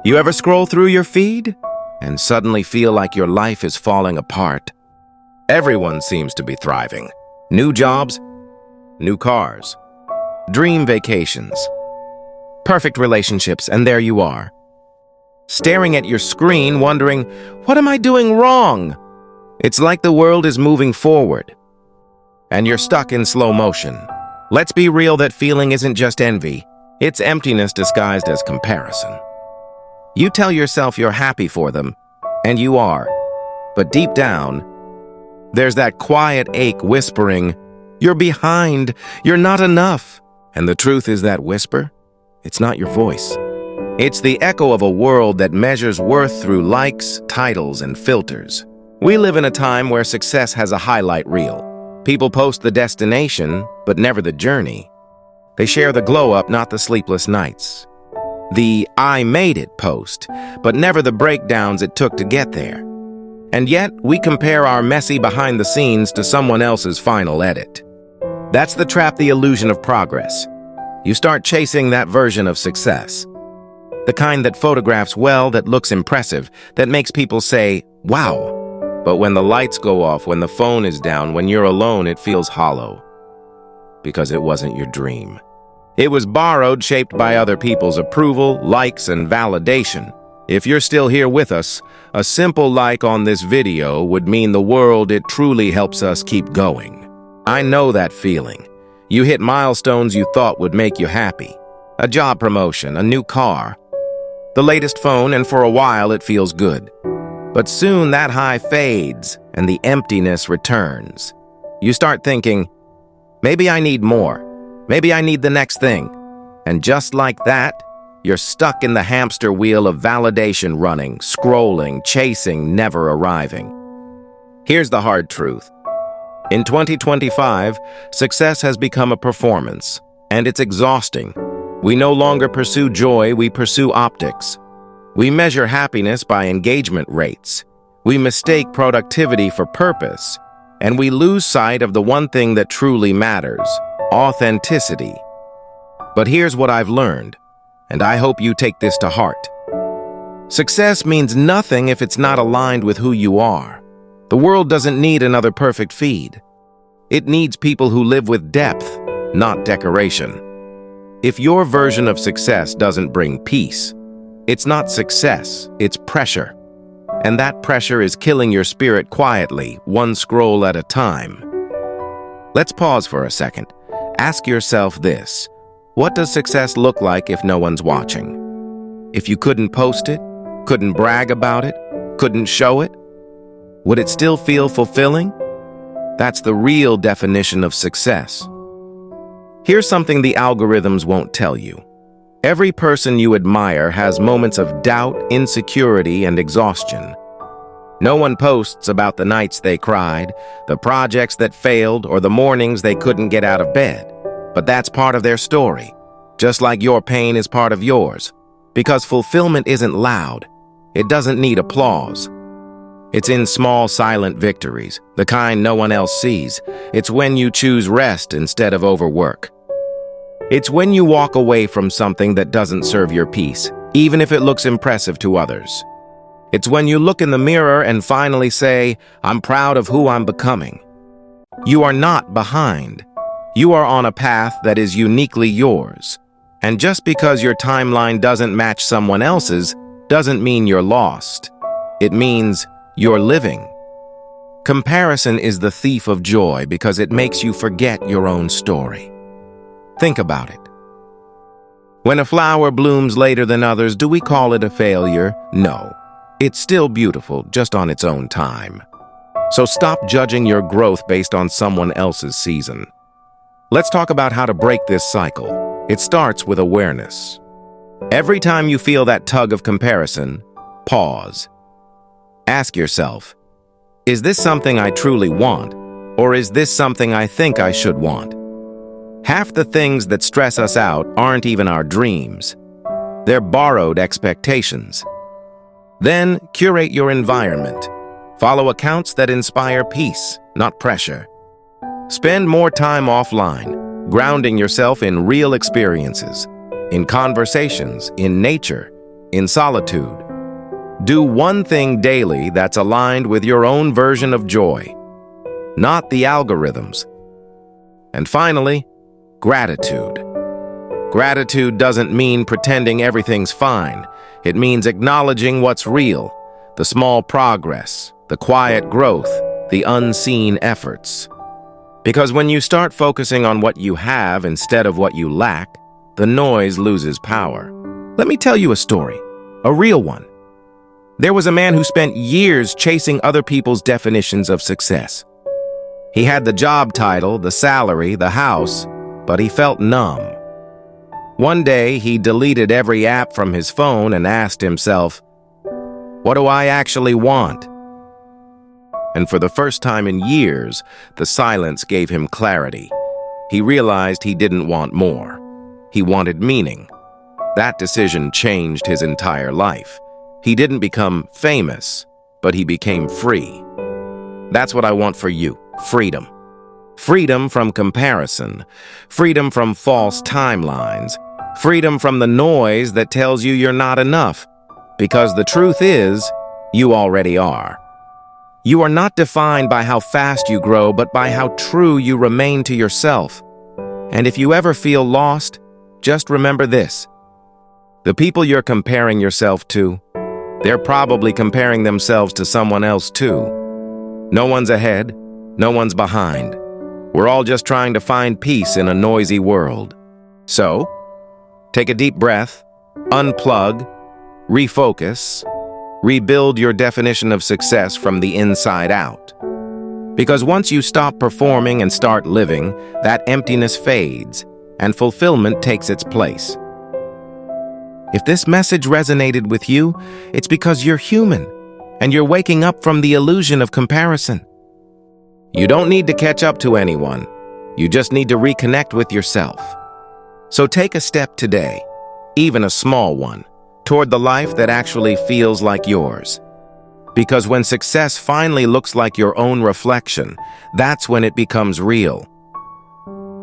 You ever scroll through your feed and suddenly feel like your life is falling apart? Everyone seems to be thriving. New jobs, new cars, dream vacations, perfect relationships, and there you are, staring at your screen wondering, what am I doing wrong? It's like the world is moving forward, and you're stuck in slow motion. Let's be real, that feeling isn't just envy, it's emptiness disguised as comparison. You tell yourself you're happy for them, and you are, but deep down, there's that quiet ache whispering, you're behind, you're not enough. And the truth is that whisper, it's not your voice. It's the echo of a world that measures worth through likes, titles, and filters. We live in a time where success has a highlight reel. People post the destination, but never the journey. They share the glow-up, not the sleepless nights. The "I made it" post, but never the breakdowns it took to get there. And yet, we compare our messy behind the scenes to someone else's final edit. That's the trap, the illusion of progress. You start chasing that version of success. The kind that photographs well, that looks impressive, that makes people say, wow. But when the lights go off, when the phone is down, when you're alone, it feels hollow. Because it wasn't your dream. It was borrowed, shaped by other people's approval, likes, and validation. If you're still here with us, a simple like on this video would mean the world. It truly helps us keep going. I know that feeling. You hit milestones you thought would make you happy. A job promotion, a new car, the latest phone, and for a while it feels good. But soon that high fades and the emptiness returns. You start thinking, maybe I need more. Maybe I need the next thing. And just like that, you're stuck in the hamster wheel of validation, running, scrolling, chasing, never arriving. Here's the hard truth. In 2025, success has become a performance, and it's exhausting. We no longer pursue joy, we pursue optics. We measure happiness by engagement rates. We mistake productivity for purpose, and we lose sight of the one thing that truly matters: authenticity. But here's what I've learned, and I hope you take this to heart. Success means nothing if it's not aligned with who you are. The world doesn't need another perfect feed. It needs people who live with depth, not decoration. If your version of success doesn't bring peace, it's not success, it's pressure. And that pressure is killing your spirit quietly, one scroll at a time. Let's pause for a second. Ask yourself this: what does success look like if no one's watching? If you couldn't post it, couldn't brag about it, couldn't show it, would it still feel fulfilling? That's the real definition of success. Here's something the algorithms won't tell you. Every person you admire has moments of doubt, insecurity, and exhaustion. No one posts about the nights they cried, the projects that failed, or the mornings they couldn't get out of bed. But that's part of their story, just like your pain is part of yours. Because fulfillment isn't loud. It doesn't need applause. It's in small, silent victories, the kind no one else sees. It's when you choose rest instead of overwork. It's when you walk away from something that doesn't serve your peace, even if it looks impressive to others. It's when you look in the mirror and finally say, I'm proud of who I'm becoming. You are not behind. You are on a path that is uniquely yours. And just because your timeline doesn't match someone else's, doesn't mean you're lost. It means you're living. Comparison is the thief of joy because it makes you forget your own story. Think about it. When a flower blooms later than others, do we call it a failure? No. It's still beautiful, just on its own time. So stop judging your growth based on someone else's season. Let's talk about how to break this cycle. It starts with awareness. Every time you feel that tug of comparison, pause. Ask yourself, is this something I truly want, or is this something I think I should want? Half the things that stress us out aren't even our dreams. They're borrowed expectations. Then curate your environment. Follow accounts that inspire peace, not pressure. Spend more time offline, grounding yourself in real experiences, in conversations, in nature, in solitude. Do one thing daily that's aligned with your own version of joy, not the algorithms. And finally, gratitude. Gratitude doesn't mean pretending everything's fine. It means acknowledging what's real, the small progress, the quiet growth, the unseen efforts. Because when you start focusing on what you have instead of what you lack, the noise loses power. Let me tell you a story, a real one. There was a man who spent years chasing other people's definitions of success. He had the job title, the salary, the house, but he felt numb. One day, he deleted every app from his phone and asked himself, "What do I actually want?" And for the first time in years, the silence gave him clarity. He realized he didn't want more. He wanted meaning. That decision changed his entire life. He didn't become famous, but he became free. That's what I want for you, freedom. Freedom from comparison, freedom from false timelines, freedom from the noise that tells you you're not enough. Because the truth is, you already are. You are not defined by how fast you grow, but by how true you remain to yourself. And if you ever feel lost, just remember this. The people you're comparing yourself to, they're probably comparing themselves to someone else too. No one's ahead, no one's behind. We're all just trying to find peace in a noisy world. So, take a deep breath, unplug, refocus, rebuild your definition of success from the inside out. Because once you stop performing and start living, that emptiness fades and fulfillment takes its place. If this message resonated with you, it's because you're human and you're waking up from the illusion of comparison. You don't need to catch up to anyone. You just need to reconnect with yourself. So take a step today, even a small one, toward the life that actually feels like yours. Because when success finally looks like your own reflection, that's when it becomes real.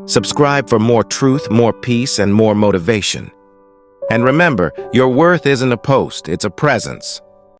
Subscribe for more truth, more peace, and more motivation. And remember, your worth isn't a post, it's a presence.